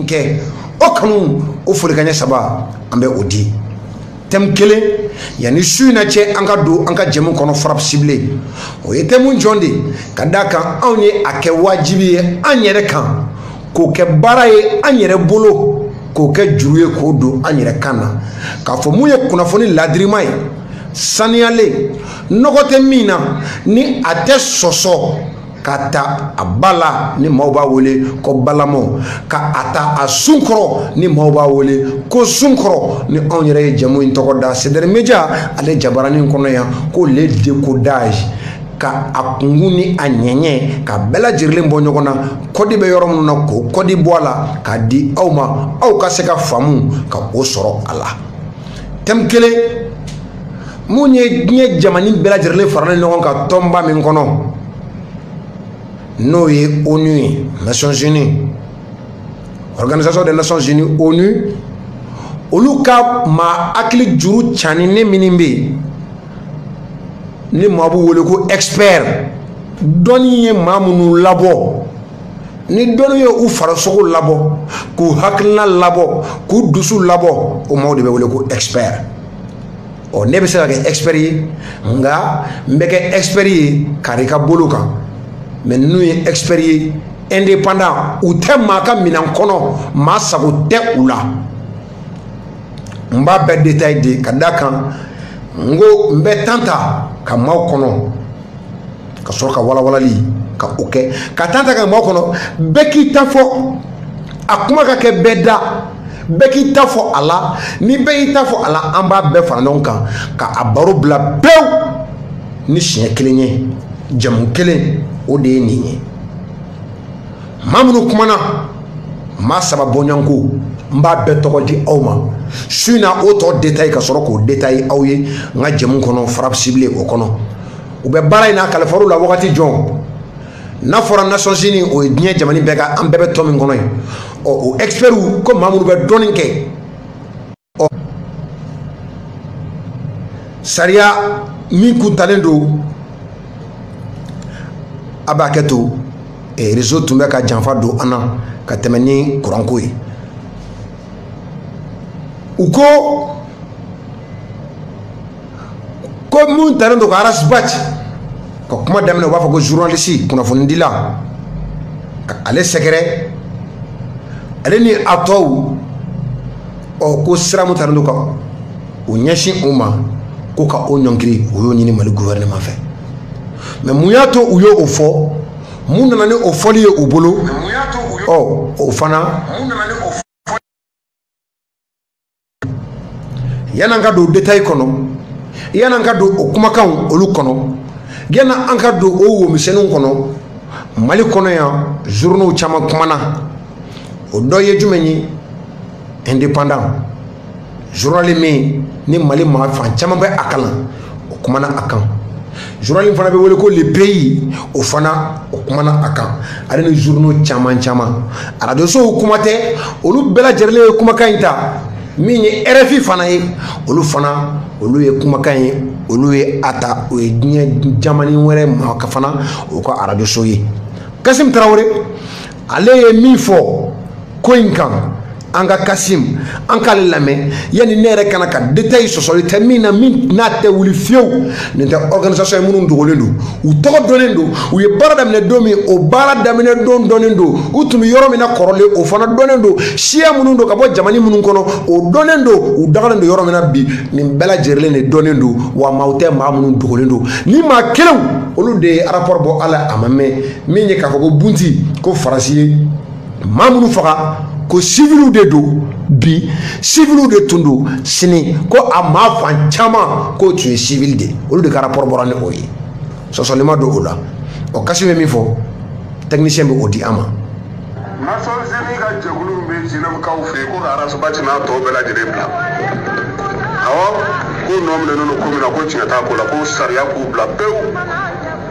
kɛ o kanu o folikanɲɛ saba an bɛ o di thème kelen yanni su in na cɛ an ka don an ka jɛmu kɔnɔ FRAPP ciblé o ye thème jɔn de ka d'a kan anw ye a kɛ wajibi ye an yɛrɛ kan k'o kɛ baara ye an yɛrɛ bolo k'o kɛ juru ye k'o don an yɛrɛ kan na k'a fɔ mun ye kunnafoni ladirima ye saniyalen nɔgɔ tɛ min na ni a tɛ sɔsɔ ka ta a ba la ni maaw b'a wele ko balamaw ka a ta a sun kɔrɔ ni maaw b'a wele ko sun kɔrɔ ni anw yɛrɛ ye jamu in tɔgɔ da Cedere Media ale jabaranin kɔnɔ yan ko le décodage ka a kungun ni a ɲɛɲɛ ka bɛɛ lajɛlen bɔ ɲɔgɔn na kɔdi bɛ yɔrɔ minnu na k'o kɔdi bɔ a la k'a di aw ma aw ka se ka faamu ka o sɔrɔ a la thème kelen mun ye diɲɛ jamani bɛɛ lajɛlen faralen ɲɔgɔn kan tɔnba min kɔnɔ n'o ye ONU ye Nations Unies Organisation des Nations Unies ONU olu ka maa hakili juru caninen minnu bɛ yen ni maa b'u wele ko expert dɔnni ye maa minnu labɔ ni dɔnni ye u farisogo labɔ k'u hakilina labɔ k'u dusu labɔ o maaw de bɛ wele ko expert ɔ ne bɛ se ka kɛ expert ye nka n bɛ kɛ expert ye kari ka bolo kan mais n'u ye expert ye indépendant u tɛ maa ka minɛn kɔnɔ maa sago tɛ u la n b'a bɛɛ détail de ka d'a kan n ko n bɛ temps ta ka maaw kɔnɔ ka sɔrɔ ka walawalali ka o kɛ ka temps ta ka maaw kɔnɔ bɛɛ k'i ta fɔ a kuma ka kɛ bɛɛ da bɛɛ k'i ta fɔ a la ni bɛɛ y'i ta fɔ a la an b'a bɛɛ fara ɲɔgɔn kan ka a baro bila pewu ni siɲɛ kelen ye jamu kelen o de ye nin ye maa minnu kumana maa saba bɔɲɔgɔnko n b'a bɛɛ tɔgɔ di aw ma su in na o tɔ détail ka sɔrɔ k'o détail aw ye n ka jɛmu kɔnɔ FRAPP ciblé o kɔnɔ u bɛ baara in na kalifar'u la wagati jɔn n'a fɔra Nations Unies o ye diɲɛ jamana bɛɛ ka an bɛɛ bɛ tɔn min kɔnɔ ye ɔ o experts ko maa minnu bɛ dɔɔnin kɛ ɔ sariya min kuntalen don a b'a kɛ to réseau tun bɛ ka janfa don an na ka tɛmɛ ni kuranko ye u ko mun talen don ka arasibati ka kuma daminɛ u b'a fɔ ko journaliste kunnafonidila ka ale sɛgɛrɛ ale ni a tɔw ɔ ko sira mun talen don ka o ɲɛsin o ma ko ka o ɲɔngiri o y'o ɲini Mali gouvernement fɛ mais mun y'a to u y'o fɔ mun nana ni o fɔli ye u bolo ɔ o fana yan'an ka don détail kɔnɔ yan'an ka don o kumakanw olu kɔnɔ yan'an ka don o womisɛnninw kɔnɔ Mali kɔnɔ yan journaux caman kumana o dɔ ye jumɛn ye indépendant journal min ni Mali maa fan caman bɛ a kalan o kumana a kan journal fana bɛ wele ko le pays o fana o kumana a kan ale ni journaux caman radio sow kuma tɛ olu bɛɛ lajɛlen ye kumakan in ta min ye RFI fana ye olu fana olu ye kumakan ye olu ye a ta o ye diɲɛ jamana wɛrɛ maa ka fana o ka radio so ye Kassim Tarawele ale ye min fɔ ko in kan an ka Kassim an k'ale lamɛn yanni ne yɛrɛ kana ka détail sɔsɔli tɛ min na min n'a tɛ wuli fiyewu nin tɛ organisation ye minnu dogolen don u tɔgɔ dɔnnen don u ye baara daminɛ don min o baara daminɛ don dɔnnen don u tun bɛ yɔrɔ min na kɔrɔlen o fana dɔnnen don siya minnu don ka bɔ jamana minnu kɔnɔ o dɔnnen don u dagalen don yɔrɔ min na bi nin bɛɛ lajɛlen de dɔnnen don wa maaw tɛ maa minnu dogolen don ni maa kelenw olu de ye rapport bɔ ala a ma mɛn min ye k'a fɔ ko bunti ko Faransi ye maa minnu faga ko civiliw de don bi civiliw de tun don sini ko a maa fan caman k'o tun ye civil de olu de ka rapport bɔra ni o ye sɔsɔli ma don o la ɔ Kassim bɛ min fɔ technicien bɛ o di an ma. Nations Unies ka jɛkulu min bɛ Zenebkaw fɛ yen ko ka arasibati n'a tɔ bɛɛ lajɛlen bila awɔ ko nɔ minɛnen don ko min na ko tiɲɛ t'a ko la ko sariya k'u bila pewu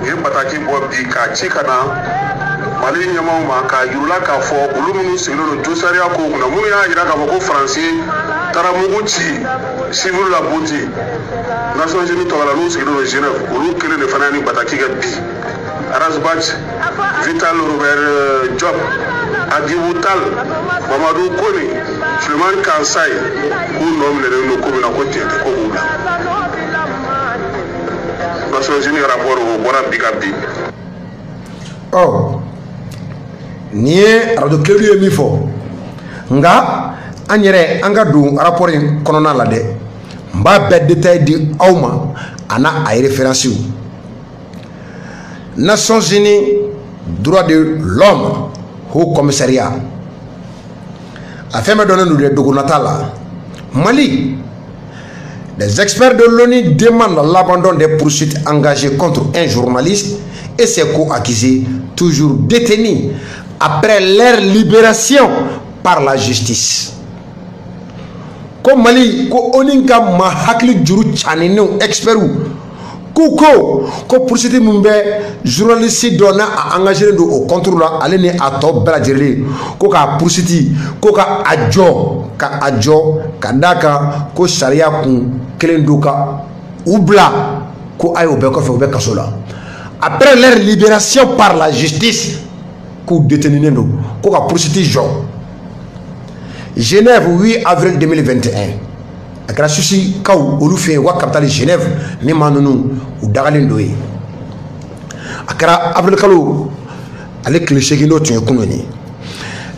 u ye bataki bɔ bi k'a ci ka na Mali ɲɛmaaw ma k'a yirula k'a fɔ olu minnu sigilen don dosariya ko kunna minnu y'a jira k'a fɔ ko Faransi taara mugu ci civil la Bunti Nations Unies tɔgɔ la n'u sigilen don Genève olu kelen de fana ye ni bataki kɛ bi Arasibati Vital Robert Job Adibutal, Mamadou Kone, Suleiman Kansai, k'u nɔ minɛlen don ko min na ko tiɲɛ tɛ ko b'u la. Nations Unies rapport o bɔra bi ka bi. Ni ye radio Clé du ye min fɔ nga an yɛrɛ an ka don rapport in kɔnɔna la dɛ n b'a bɛɛ détail di aw ma a n'a a référence. Nations Unies droit de l'homme Haut Commissariat a fait me donner le documental là. Mali, des experts de l'ONU demandent l'abandon des poursuites engagées contre un journaliste et ses co-accusés toujours détenus après leur libération par la justice. Comme Mali, ko oninka ma hakli juru chanine expert ko poursuite mun bɛ journaliste dɔ n'a a engagé do au contrôle la ale ni a tɔ bɛɛ lajɛlen ko k'a poursuite ko ka a jɔ ka d'a kan ko sariya kun kelen do ka u bila ko a y'o bɛɛ kɔfɛ u bɛ kaso la après leur libération par la justice k'u détenus do ko ka poursuite jɔ Genève 8 avril 2021 a kɛra susi kaw olu fɛ yen wa capitale Genève ni maa ninnu u dagalen do ye a kɛra avril kalo ale tile 8 n'o tun ye kunun ye.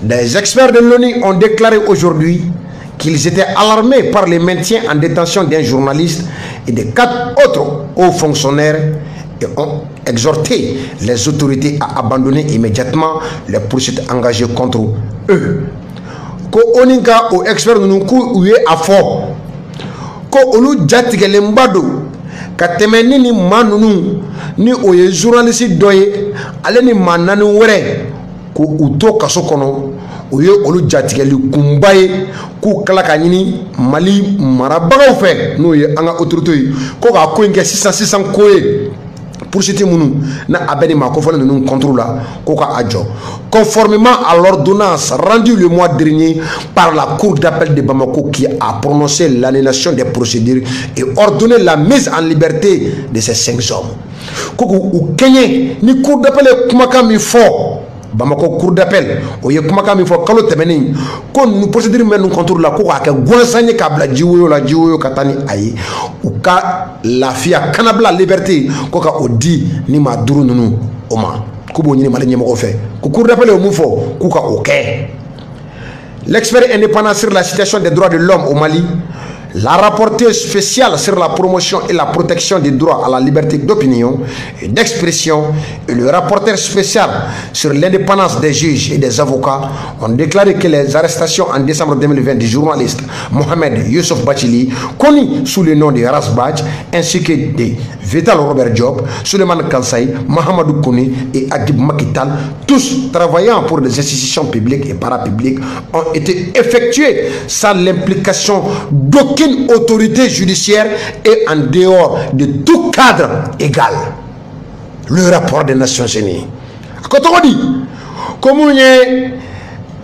Des experts de l'ONU ont déclaré aujourd'hui qu'ils étaient alarmés par le maintien en détention d'un journaliste et de 4 autres hauts fonctionnaires et ont exhorté les autorités à abandonner immédiatement les poursuites engagées contre eux. Ko oninka o expert ninnu k'u ye a fɔ ko olu jatigɛlen ba don ka tɛmɛ ni maa ninnu ni o ye journaliste dɔ ye ale ni maa 4 wɛrɛ ko u to kaso kɔnɔ o ye olu jatigɛli kunba ye k'u kala ka ɲini Mali marabagaw fɛ n'o ye an ka autorité ye ko k'a ko in kɛ sisan ko ye poursuite minnu na a bɛ ni maa kofɔlen ninnu contre la ko ka a jɔ conformément à l'ordonnance rendue le mois dernier par la Cour d'appel de Bamako qui a prononcé l'annulation des procédures et ordonné la mise en liberté de ces 5 hommes. Ko u kɛɲɛ ni Cour d'appel ye kumakan min fɔ Bamako Cour d'appel o ye kumakan min fɔ kalo tɛmɛnen ko nu procédure min bɛ nu contre la ko k'a kɛ gansan ye k'a bila jiwoyo ka taa ni a ye u ka lafiya kanabila liberté ko ka o di ni maa 5 ninnu o ma ko b'o ɲini Mali ɲɛmɔgɔw fɛ ko Cour d'appel ye mun fɔ k'u ka o kɛ. L'expert indépendant sur la situation des droits de l'homme au Mali, la rapporteure spéciale sur la promotion et la protection des droits à la liberté d'opinion et d'expression et le rapporteur spécial sur l'indépendance des juges et des avocats ont déclaré que les arrestations en décembre 2020 du journaliste Mohamed Youssouf Bachili, connu sous le nom de Rasbach, ainsi que de Vital Robert Diop, Suleiman Kansai, Mahamadou Kone et Adib Makital, tous travaillant pour des institutions publiques et parapubliques, ont été effectués sans l'implication d'aucune autorité judiciaire et en dehors de tout cadre égal. Le rapport des Nations Unies. Kotogodi, comme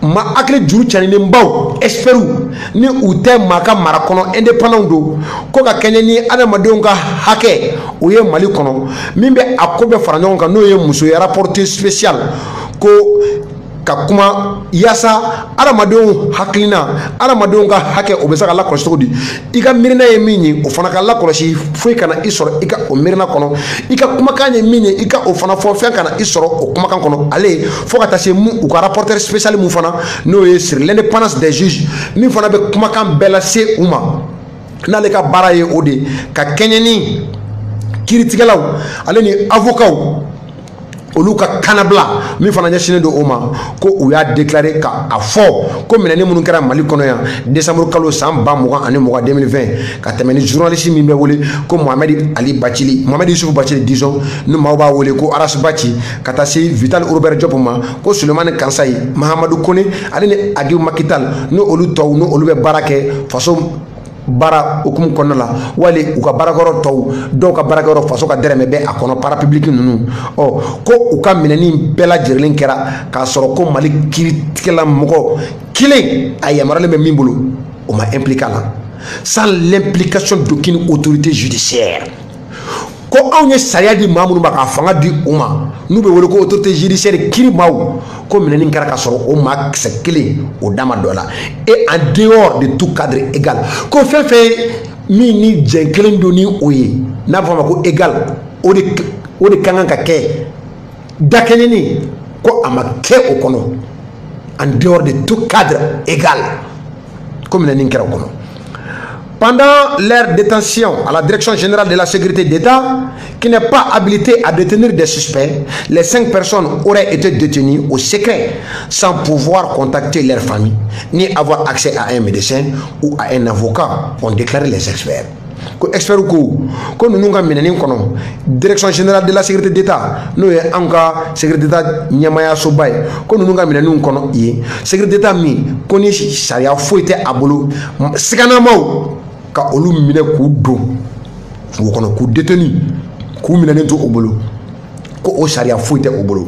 ma akle juru chanine mbaw esperu ni ute maka marakono indépendant do ko ka kenye ni adamadenw ka hakɛ o ye Mali kɔnɔ min bɛ a ko bɛ fara ɲɔgɔn kan n'o ye muso ye rapporteur spécial ko ka kuma yasa adamadenw hakilina adamadenw ka hakɛ o bɛ se ka lakɔlɔsi cogo di i ka miirina ye min ye o fana ka lakɔlɔsi foyi kana i sɔrɔ i ka o miirina kɔnɔ i ka kumakan ye min ye i ka o fana fɔ fɛn kana i sɔrɔ o kumakan kɔnɔ ale fo ka taa se mun u ka rapporteur spécial mun fana n'o ye sur l'indépendance des juges min fana bɛ kumakan bɛɛ lase u ma n'ale ka baara ye o de ka kɛɲɛ ni kiiritigɛlaw ale ni avocats olu ka kanabla min fana ɲɛsinnen do o ma ko u y'a déclaré ka a fɔ ko minɛni minnu kɛra Mali kɔnɔ yan décembre kalo san 2020 2020 ka tɛmɛ ni journaliste min bɛ wele ko Mohamed Youssouf Bachili disons ni maaw b'a wele ko Aras Bachi ka taa se Vital Robert Diop ma ko Suleiman Kansai Mahamadou Kone ale ni Adib Makital no olu tɔw no olu bɛ baara kɛ faso bara okumu kɔnɔna la wali u ka baarakɛyɔrɔ tɔw dɔw ka baarakɛyɔrɔ faso ka dɛrɛmɛ bɛ a kɔnɔ parapublic ninnu ko u ka minɛni bɛɛ lajɛlen kɛra k'a sɔrɔ ko Mali kiiritigɛla mɔgɔ kelen a yamaruyalen bɛ min bolo o ma impliqué a la sans l'implication d'aucune autorité judiciaire ko anw ye sariya di maa minnu ma k'a fanga di u ma n'u bɛ wele ko autorité judiciaire kiirimaw ko minɛni kɛra ka sɔrɔ o maa kisɛ kelen o dama dɔ la et en dehors de tout cadre égal ko fɛn fɛn min ni jɛn kelen don ni o ye n'a bɛ fɔ a ma ko égal o de ka kan ka kɛ dakɛɲɛni ko a ma kɛ o kɔnɔ en dehors de tout cadre égal ko minɛni kɛra o kɔnɔ. Pendant leur détention à la Direction générale de la sécurité d'État, qui n'est pas habilitée à détenir des suspects, les 5 personnes auraient été détenues au secret, sans pouvoir contacter leur famille, ni avoir accès à un médecin ou à un avocat, ont déclaré les experts. Experts ko nous nga minani kono Direction générale de la sécurité d'État nous est anga sécurité d'État nyamaya sobay ko nous nga minani kono yi sécurité d'État mi koni sharia foité abolo sikana maw ka olu mine ku do wo kono ku détenu ku minani to obolo ko o sharia foité obolo.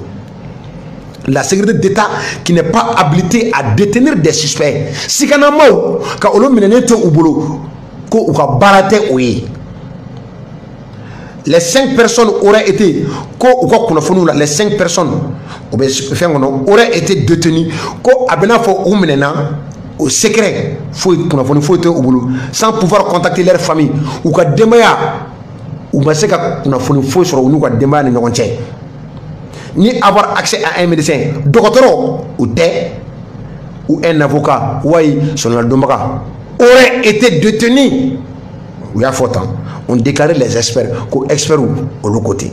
La sécurité d'État qui n'est pas habilitée à détenir des suspects sikana maw ka olu minani to obolo. Les 5 personnes auraient été les 5 personnes auraient été détenues au secret sans pouvoir contacter leur famille ou ni avoir accès à un médecin docteur ou un avocat auraient été détenus. On déclaré les experts experts au côté.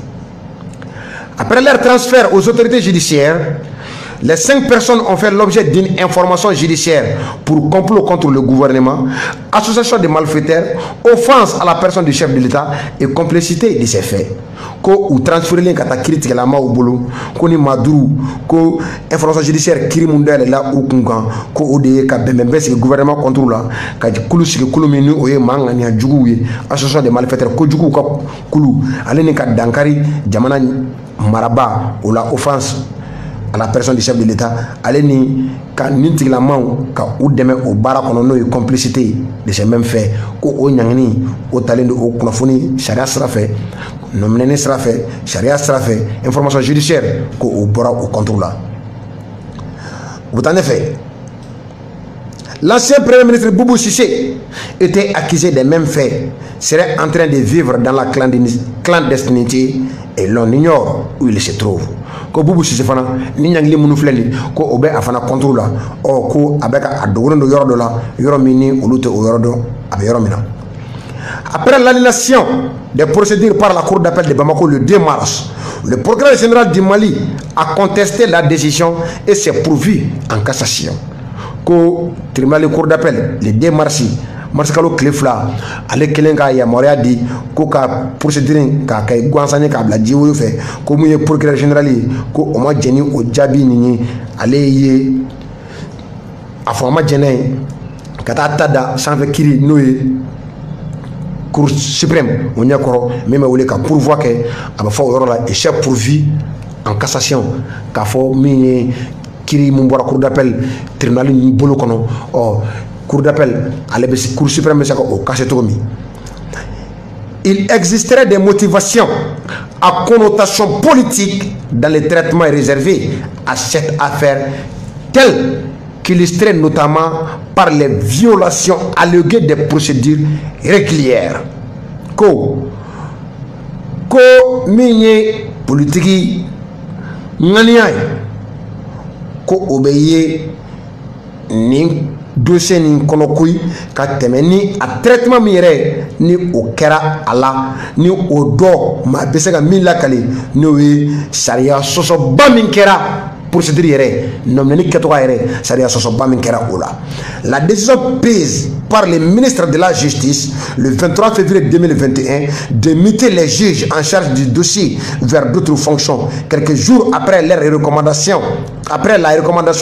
Après leur transfert aux autorités judiciaires, les 5 personnes ont fait l'objet d'une information judiciaire pour complot contre le gouvernement, association de malfaiteurs, offense à la personne du chef de l'État et complicité de ces faits. Ou transférer les kata critique la ma au boulot, ko ni maduru, ko information judiciaire kiri mondial là ou kungan, ko ode ka bembe c'est le gouvernement contrôle là, ka kulu sike kulu menu oye manga ni ajugu ye, association de malfaiteurs ko jugu ka kulu, aleni ka dankari jamana maraba ou la offense à la personne du chef de l'État, aleni ka ninti la main ka ou deme au bara kono no complicité de ces mêmes faits, ko o nyangni o talendo o kunafoni sharia sera fait. Nommé sera fait, charia sera fait, information judiciaire au bora au contrôle là. En effet, l'ancien premier ministre Boubou Cissé était accusé des mêmes faits, serait en train de vivre dans la clandestinité et l'on ignore où il se trouve. Ko Boubou Cissé fana ni nyangli munu fleli ko obe afana contrôle là o ko abeka adogono do yoro do la yoro mini olute o yoro do abe yoro mina. Après l'annulation des procédures par la Cour d'appel de Bamako le 2 mars, le procureur général du Mali a contesté la décision et s'est pourvu en cassation. Le tribunal de Cour d'appel le 2 mars, Marskalo Klefla, ale Kelenga ya Moria di ko ka procédure ka kay gwansane ka bla jiwo fe ko mu ye procureur général ko o ma jeni o jabi ni ale ye afama jene kata tada sans kiri noye Cour suprême, on y a encore même où les cas pourvoir que à la fois là et chef pourvu en cassation qu'a fait mini kiri mumbora cour d'appel tribunal ni bolo kono oh cour d'appel à la cour suprême ça au cassetomi. Il existerait des motivations à connotation politique dans les traitements réservés à cette affaire telle qu'illustrée notamment par les violations alléguées des procédures régulières. Ko mini politique nganiay ko obeye ni dossier ni konokuy ka temeni a traitement miré ni o kera ala ni o do ma besega min lakali ni we sharia soso bamin kera procédure la décision prise par le ministre de la Justice le 23 février 2021 de muter les juges en charge du dossier vers d'autres fonctions quelques jours après la recommandation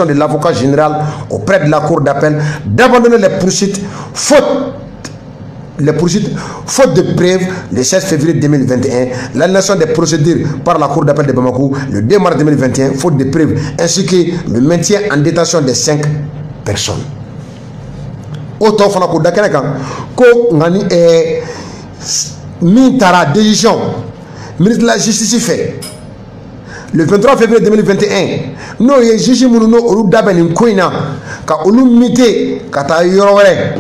de l'avocat général auprès de la Cour d'appel d'abandonner les poursuites faute de preuves le 16 février 2021, l'annulation des procédures par la Cour d'appel de Bamako le 2 mars 2021, faute de preuves, ainsi que le maintien en détention de 5 personnes. Autant fana ko dakene kan ko ngani min tara décision ministre de la justice fait le 23 février 2021 no ye juge munu no olu dabel ko ina ka olu mité ka ta yoro wéré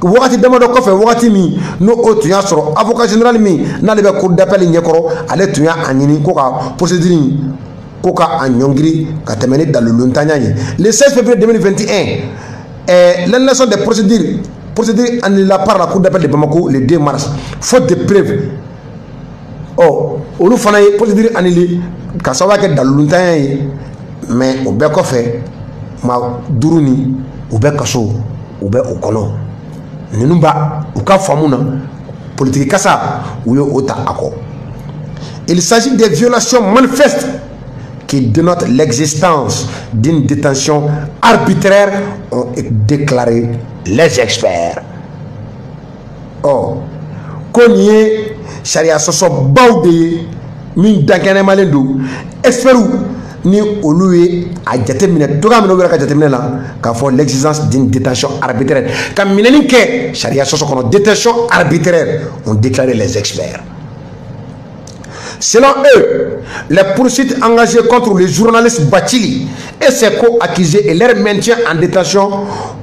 wakati dama do ko fe wakati mi no o tuya soro avocat général mi na le be cour d'appel nyekoro ale tuya anini ko ka procédure ko ka anyongiri ka temeni dalulu ntanya le 16 février 2021 l'annulation des procédures annulée par la cour d'appel de Bamako le 2 mars faute de preuves. Oh, olu fana ye procédure annulée ka sawa ke dalulu ntanya mais o be ko fe ma duruni o be kaso o be o kono Ninumba uka famuna politique kasa uyo ota ako. Il s'agit des violations manifestes qui dénotent l'existence d'une détention arbitraire, ont déclaré les experts. Oh, konye sharia soso baude min dankene malendu espérou ni olué a jatemine to kam no wera ka jatemine la ka fo l'existence d'une détention arbitraire kam mineni ke sharia soso kono détention arbitraire ont déclaré les experts. Selon eux, les poursuites engagées contre le journaliste Bathily et ses co-accusés et leur maintien en détention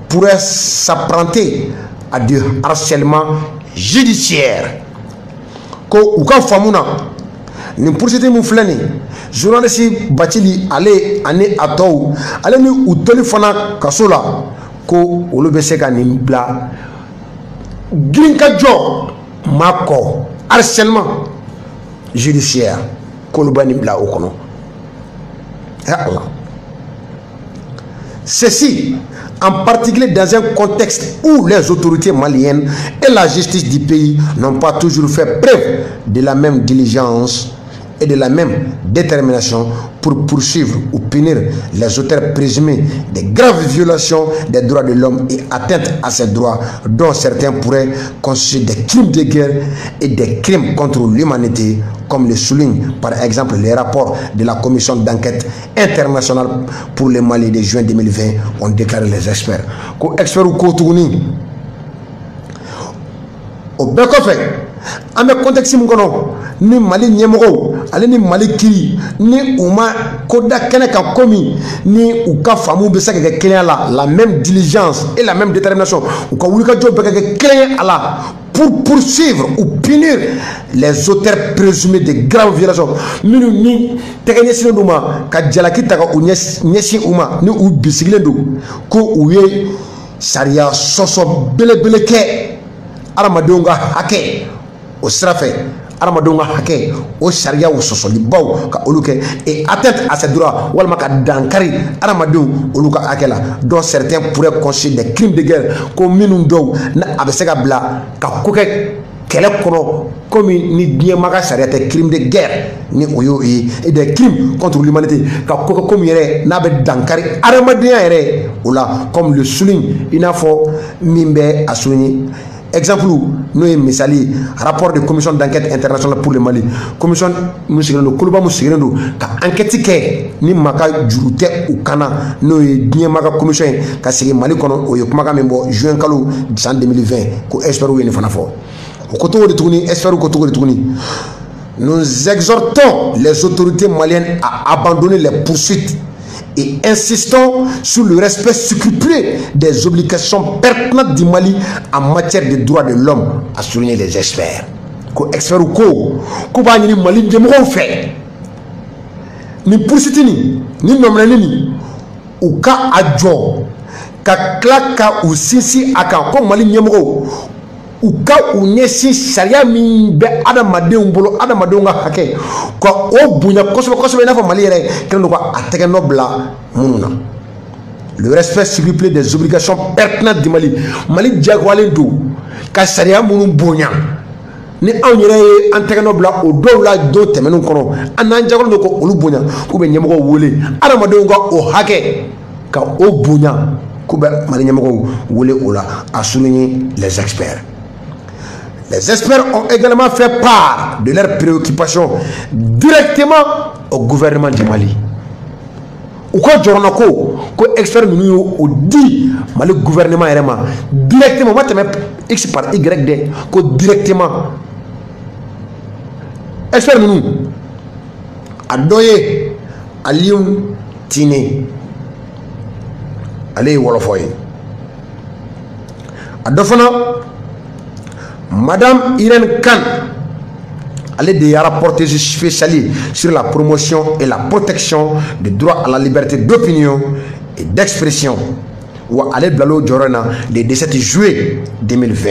pourraient s'apparenter à du harcèlement judiciaire. Ko uka famuna ni poursuite mu flani journaliste Bathily ale ane atou ale ni utoli fana kasola ko olobe seka ni bla grinka jo mako harcèlement judiciaire kolubani bla okono ya Allah. Ceci en particulier dans un contexte où les autorités maliennes et la justice du pays n'ont pas toujours fait preuve de la même diligence et de la même détermination pour poursuivre ou punir les auteurs présumés de graves violations des droits de l'homme et atteintes à ces droits, dont certains pourraient constituer des crimes de guerre et des crimes contre l'humanité, comme le soulignent par exemple les rapports de la commission d'enquête internationale pour le Mali de juin 2020, ont déclaré les experts. Experts ou Koutouni au Bekofe, en me contexte ni Mali nyemoro ale ni Mali kiri ni uma koda kene ka komi ni uka famu be sa ke kenya la même diligence et la même détermination uka wulika job ke kenya ala pour poursuivre ou punir les auteurs présumés de graves violations minu ni tekenya sinoduma ka jalaki taka unyesi uma ni u bisigledo ko uye sharia soso bele ke aramadonga hake o srafe aramadonga hake o sharia o sosoli baw ka oluke et atteinte à ces droits walma ka dankari aramadon oluka akela dont certains pourraient constituer des crimes de guerre comme minum do na abesega bla ka koke kele kono comme ni bien maga sharia te crimes de guerre ni oyo et des crimes contre l'humanité ka koke comme yere na be dankari aramadon yere ola comme le souligne inafo mimbe asuni. Exemple, nous avons misali rapport de commission d'enquête internationale pour le Mali. Commission musigendo kuluba musigendo ka enquête ke ni maka jurute ou kana no bien maka commission ka sigi Mali kono o yokuma membo juin kalo 2020 ko espérer ni fana fo. O koto de tuni espérer ko to de tuni. Nous exhortons les autorités maliennes à abandonner les poursuites et insistons sur le respect scrupuleux des obligations pertinentes du Mali en matière de droits de l'homme, a souligné les experts. Ko experts ko ba ni Mali de mo fait ni poursuite ni nomna ni ou ka adjo ka klaka ou sisi aka ko Mali nyemro ou ka ou nyesi sharia min be adamaden bolo adamaden nga hake ko o bunya kosobe na fa Mali yere kendo ko ateke nobla mununa. Le respect scrupuleux des obligations pertinentes du Mali diagwalen do ka sharia munu bunya ni aw yere anteke nobla o do la do temenu kono anan diagwalen ko olu bunya ko be nyemgo wole adamaden nga o hake ka o bunya ko be Mali nyemgo wole ola, a souligné les experts. Les experts ont également fait part de leurs préoccupations directement au gouvernement du Mali. Ou quoi Jornako, que experts nous ont dit Mali gouvernement directement, moi X par YD, que directement expert ninnu a dɔ ye Aliou Tine ale ye wɔlɔfɔ ye a dɔ fana Madame Irène Kane elle est rapporteuse spéciale sur la promotion et la protection des droits à la liberté d'opinion et d'expression. Ou elle blalo jorona le 17 juillet 2020.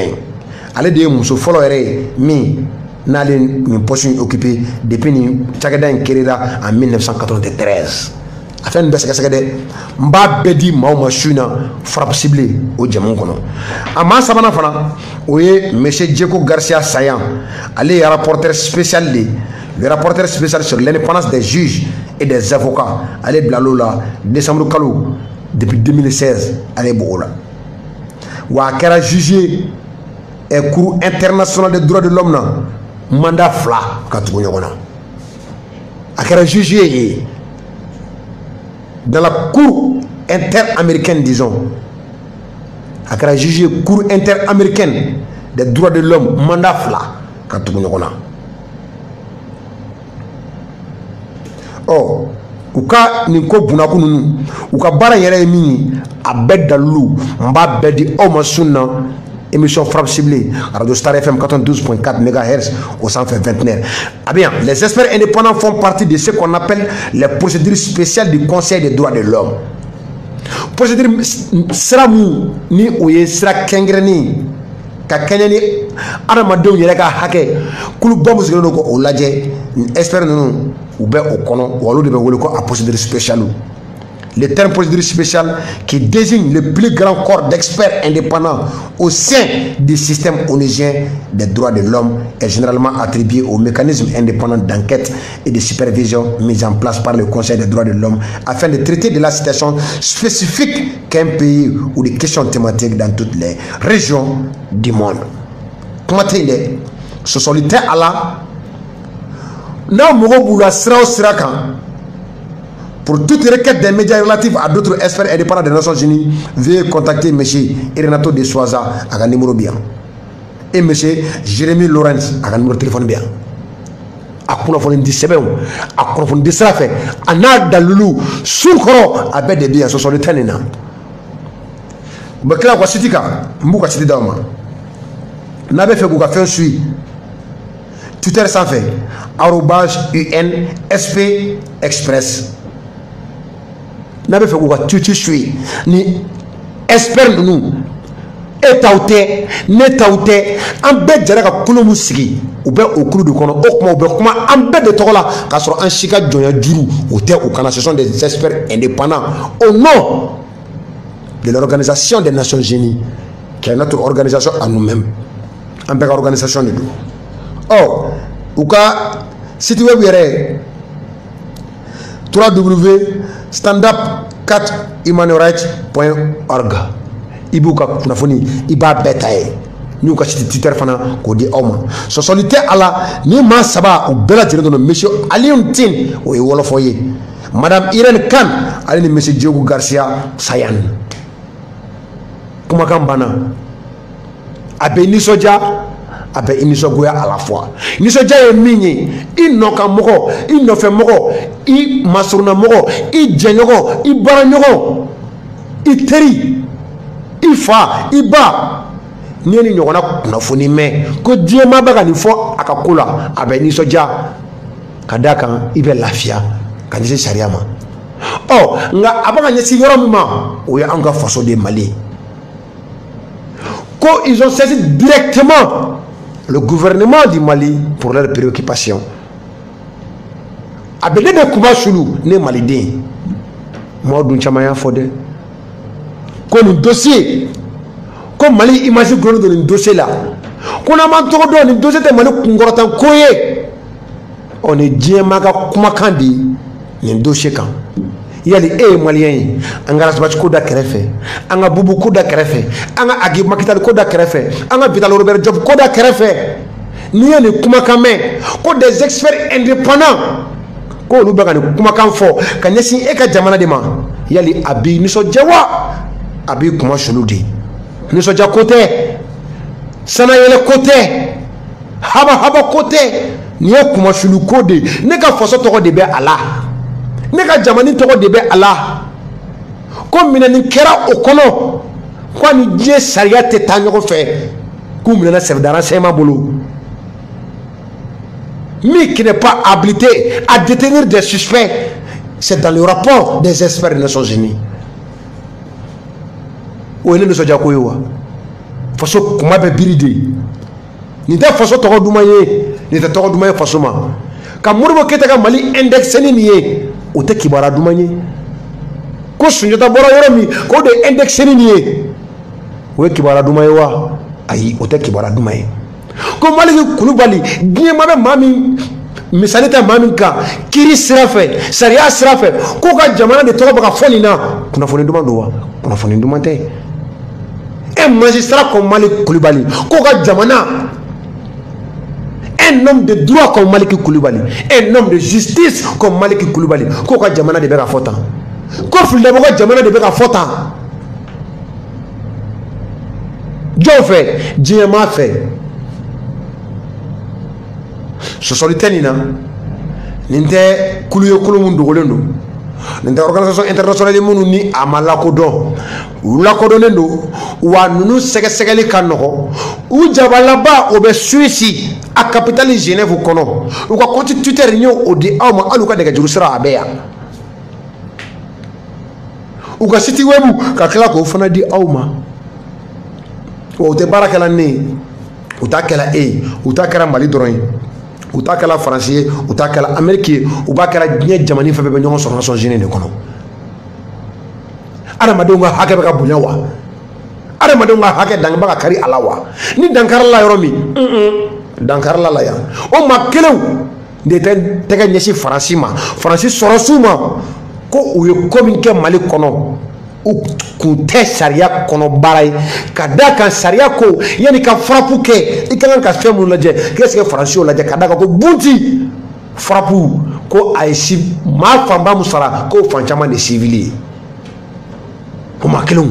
Elle de muso folo ere mi n'ale ni poste occupé depuis ni chagada en Kerira en 1993. Afin de se de mba bedi mauma shuna frappe ciblée au jamon kono ama sabana fana oye monsieur Djeko Garcia Sayan allez rapporteur spécial le rapporteur spécial sur l'indépendance des juges et des avocats allez blalola décembre kalou depuis 2016 allez bola wa kera jugé et cour international des droits de l'homme na mandat fla katugo nyona akera jugé dans la cour interaméricaine, disons, à la juge cour interaméricaine des droits de l'homme, mandat fla, quand tout le monde a. Oh, ou ka ninko bunaku nunu, ou ka bara yere mini, a bed dalou, mba bedi omasuna, émission frappe ciblée, Radio Star FM 92.4 MHz au 129. Ah bien, les experts indépendants font partie de ce qu'on appelle les procédures spéciales du Conseil des droits de l'homme. Procédure sera mou ni ouye sera kengreni ka kenyani aramadou yeleka hake kulu bombu zelo ko olaje expert nous ou be okono walo de be wolo ko a procédure spéciale. Le terme procédure spéciale qui désigne le plus grand corps d'experts indépendants au sein du système onusien des droits de l'homme est généralement attribué au mécanisme indépendant d'enquête et de supervision mis en place par le Conseil des droits de l'homme afin de traiter de la situation spécifique qu'un pays ou des questions thématiques dans toutes les régions du monde. Comment est ce solitaire Allah n'a pas pour toute requête des médias relatifs à d'autres experts indépendants des Nations Unies, veuillez contacter M. Renato de Souaza à un numéro bien. Et M. Jérémy Lorenz à un numéro de téléphone bien. A kunafoni di sɛbɛnw a kunafoni di sira fɛ a n'a dalilu sun kɔrɔ a bɛɛ de bɛ yan sɔsɔli tɛ nin na u bɛ tila u ka site kan n b'u ka site d'aw ma n'a bɛ fɛ k'u ka fɛn suit Twitter sanfɛ @UNSP Express n'a bɛ fɛ k'u ka Twitter suit ni expert ninnu e taw tɛ ne taw tɛ an bɛɛ jɛra ka kolo min sigi u bɛ o kulu de kɔnɔ o kuma u bɛ kuma an bɛɛ de tɔgɔ la k'a sɔrɔ an si ka jɔnya juru o tɛ o kana ce sont des experts indépendants au nom de l'organisation des Nations Unies qui est notre organisation à nous-mêmes an bɛɛ ka organisation de don ɔ u ka site web yɛrɛ www.standup4humanrights.org i b'u ka kunnafoni i b'a bɛɛ ta ye n'u ka site Twitter fana k'o di aw ma sɔsɔli tɛ a la ni maa saba u bɛɛ lajɛlen dɔrɔn monsieur Aliou Tine o ye wɔlɔfɔ ye madame Irène Kane ale ni monsieur Djeko Garcia Sayan kumakan banna a bɛ nisɔndiya a bɛ i nisɔngoya à la fois nisɔndiya ye min ye i nɔkan mɔgɔ i nɔfɛ mɔgɔ i masuruna mɔgɔ i jɛɲɔgɔn i baaraɲɔgɔn i teri i fa i ba n'i ye ni ɲɔgɔnna kunnafoni mɛn ko diɲɛmaa bɛ ka nin fɔ a ka ko la a bɛ nisɔndiya ka d'a kan i bɛ lafiya ka ɲɛsin sariya ma ɔ nka a bɛ ka ɲɛsin yɔrɔ min ma o ye anw ka faso de Mali ko ils ont saisi directement le gouvernement du Mali pour leurs préoccupations a bɛ ne de kuma sulu ne maliden mɔgɔ dun caman y'a fɔ dɛ ko nin dossier ko Mali image gulonnen don nin dossier la ko n'an m'an tɔgɔ dɔn nin dossier tɛ Mali kunkɔrɔtan ko ye ɔ nin diɲɛmaa ka kumakan de nin dossier kan yali e ye maliyɛn ye an ka Rasbach ko da kɛrɛfɛ an ka Bubu ko da kɛrɛfɛ an ka Agi Makitali ko da kɛrɛfɛ an ka Vital Robert Diop ko da kɛrɛfɛ n'i ye nin kumakan mɛn ko des experts indépendants ko olu bɛ ka nin kumakan fɔ ka ɲɛsin e ka jamana de ma yali a b'i nisɔndiya wa a b'i kuma sulu de nisɔndiya ko tɛ sanayɛlɛ ko tɛ haba ko tɛ ni ye kuma sulu ko de ne ka faso tɔgɔ de bɛ a la ne ka jamana tɔgɔ de bɛ a la ko minɛni kɛra o kɔnɔ ko ni diɲɛ sariya tɛ taa ɲɔgɔn fɛ k'u minɛna sɛbɛdara sɛma bolo mi qui n'est pas habilité à détenir des suspects c'est dans le rapport des experts des Nations Unies o ye ne nisɔndiya ko ye wa faso kuma bɛ biri de nin tɛ faso tɔgɔ duman ye nin tɛ tɔgɔ duman ye faso ma ka Modibo Keyita ka Mali indexé nin ye o tɛ kibaruya duman ye ko Sunjata bɔra yɔrɔ min k'o de indexé nin ye o ye kibaruya duman ye wa ayi o tɛ kibaruya duman ye ko Maliki Kulubali diɲɛma bɛ maa min misali tɛ maa min kan kiiri sira fɛ sariya sira fɛ k'o ka jamana de tɔgɔ bɛ ka fɔ nin na kunnafoni duman don wa kunnafoni duman tɛ un magistrat comme Maliki Kulubali k'o ka jamana un homme de droit comme Maliki Kulubali un homme de justice comme Maliki Kulubali k'o ka jamana de bɛ ka fɔ tan ko Filidabo ka jamana de bɛ ka fɔ tan jɔn fɛ diɲɛma fɛ sɔsɔli tɛ nin na nin tɛ kulu ye kulu mun dogolen don nin tɛ organisation internationale minnu ni a ma lakodɔn u lakodɔnnen don wa ninnu sɛgɛsɛgɛli ka nɔgɔn u jabalaba o bɛ Suisse a capitale Genève kɔnɔ u ka constituteur n y'o di aw ma hali u ka nɛgɛjuru sira a bɛ yan u ka site web ka tila k'o fana di aw ma o tɛ baara kɛla ne ye u t'a kɛla e ye u t'a kɛra Mali dɔrɔn ye u t'a kɛla Faransi ye u t'a kɛla Amérique ye u b'a kɛra diɲɛ jamana fɛn bɛɛ bɛ ɲɔgɔn sɔrɔ Nations Unies de kɔnɔ adamadenw ka hakɛ bɛ ka bonya wa adamadenw ka hakɛ dankɛ bɛ ka kari a la wa ni dankarila yɔrɔ min dankarila la yan o maa kelenw de tɛ tɛgɛ ɲɛsin Faransi ma Faransi sɔrɔsiw ma ko u ye ko min kɛ Mali kɔnɔ u kun tɛ sariya kɔnɔ baara ye ka da kan sariya ko yanni ka frappe kɛ i ka kan ka fɛn minnu lajɛ k'e se ka Faransiw lajɛ ka da kan ko bunti frappe ko a ye maa fanba min sara k'o fan caman de civil ye o maa kelenw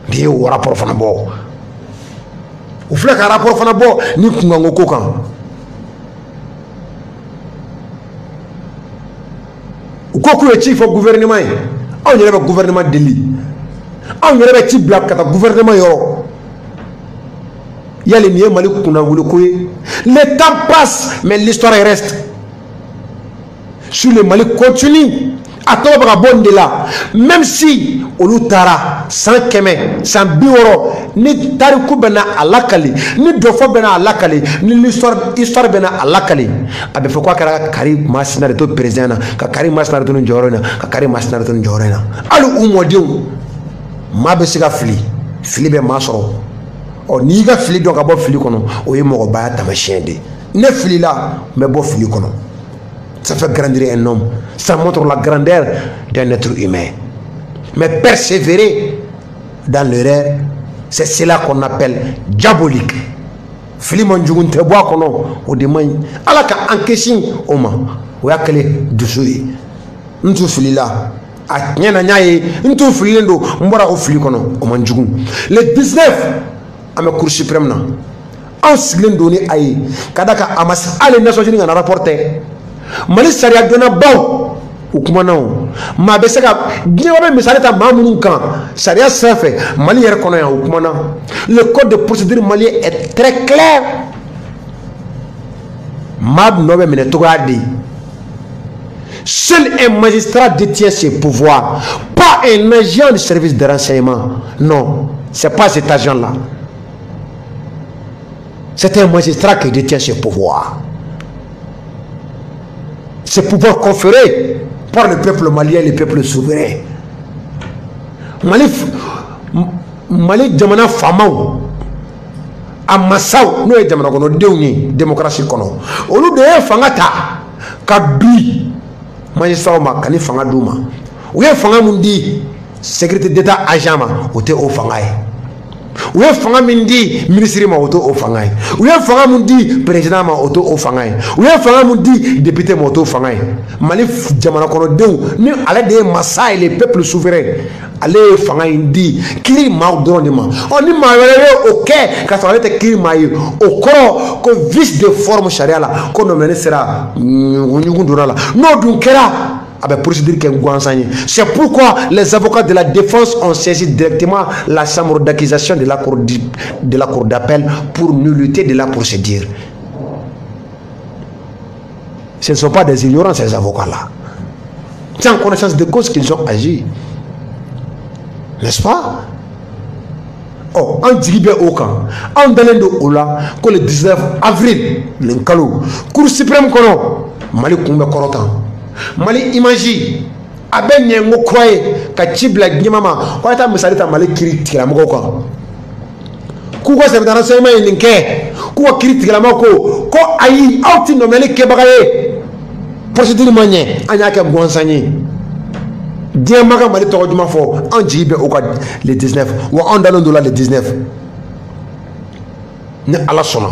de ye o rapport fana bɔ u filɛ ka rapport fana bɔ ni kunkanko ko kan u ko k'u ye ci fɔ gouvernement ye anw yɛrɛ bɛ gouvernement deli anw yɛrɛ bɛ ci bila ka taa gouvernement yɔrɔ yali nin ye Mali kunna wuli ko ye le temps passe mais l'histoire reste sur le Mali continue a tɔgɔ bɛ ka bɔ nin de la même si olu taara san 100 san 60 ni tariku bɛ na a lakali ni dɔfɔ bɛ na a lakali ni histoire bɛ na a lakali a bɛ fɔ ko a kɛra Karim Masina de to président na ka Karim Masina de to nin jɔyɔrɔ in na ka Karim Masina de to nin jɔyɔrɔ in na hali u mɔdenw maa bɛ se ka fili bɛ maa sɔrɔ ɔ n'i ka fili dɔn ka bɔ fili kɔnɔ o ye mɔgɔbaya taamasiyɛn de ne filila n bɛ bɔ fili kɔnɔ ça fait grandir un homme ça montre la grandeur d'un être humain mais persévérer dans l'erreur c'est cela qu'on appelle diabolique fili man jugu tɛ bɔ a kɔnɔ o de man ɲi ala ka an kisi o ma o y'a kɛlen dusu ye n tun filila a tiɲɛ na n y'a ye n tun fililen don n bɔra o fili kɔnɔ o man jugu le 19 an bɛ cour suprême na anw sigilen don ni a ye ka da kan a ma se hali Nations Unies ka na rapport tɛ Mali sariya dɔnnabaw u kumana o maa bɛ se ka diɲɛ bɛ misali ta maa minnu kan sariya sira fɛ Mali yɛrɛ kɔnɔ yan u kumana le code de procédure malien est très clair maa nɔ bɛ minɛ cogoya de seul un magistrat détient ses pouvoirs pas un agent du service de renseignement non c'est pas cet agent là c'est un magistrat qui détient ses pouvoirs. Ces pouvoirs conférés par le peuple malien, le peuple souverain. Mali jamana famaw a masaw n'o ye jamana kɔnɔdenw ye démocratie kɔnɔ olu de ye fanga ta ka bi magistraw ma ka ni fanga d'u ma u ye fanga mun di sécurité d'état agent ma o tɛ o fanga ye u ye fanga min di ministre ma o tɛ o fanga ye u ye fanga min di président ma o tɛ o fanga ye u ye fanga min di député ma o tɛ o fanga ye Mali jamana kɔnɔdenw ni ale de ye masa ye le peuple souverain ale fanga in di kiri maaw dɔrɔn de ma ni maa wɛrɛ ye o kɛ ka sɔrɔ ale tɛ kiri maa ye o kɔrɔ ko vice de forme sariya la ko nɔminɛli sera ɲugun donna la n'o dun kɛra a bɛ procédure kɛ gansan ye c'est pourquoi les avocats de la défense ont saisi directement la chambre d'accusation de la cour d'appel pour nullité de la procédure. Ce ne sont pas des ignorants ces avocats là, c'est en connaissance de cause qu'ils ont agi, n'est-ce pas? Oh, en jigi au camp, en dalen do ola, que le 19 avril, le kalo, Cour suprême kono, Mali kumbe korotan, Mali imagi, abe nyengo kwaye, ka chibla gimama, kwa ta misalita Mali kiri tikila moko kwa. Kuko se mtana sema ininke, kuko kiri tikila moko, ko ayi, auti nomeli kebagaye, procédure manye, anyake mgwansanye. Dieu m'a Mali tɔgɔ juma fɔ an jigi bɛ o ka le 19 wa an dalen do la le 19 ni Ala sɔnna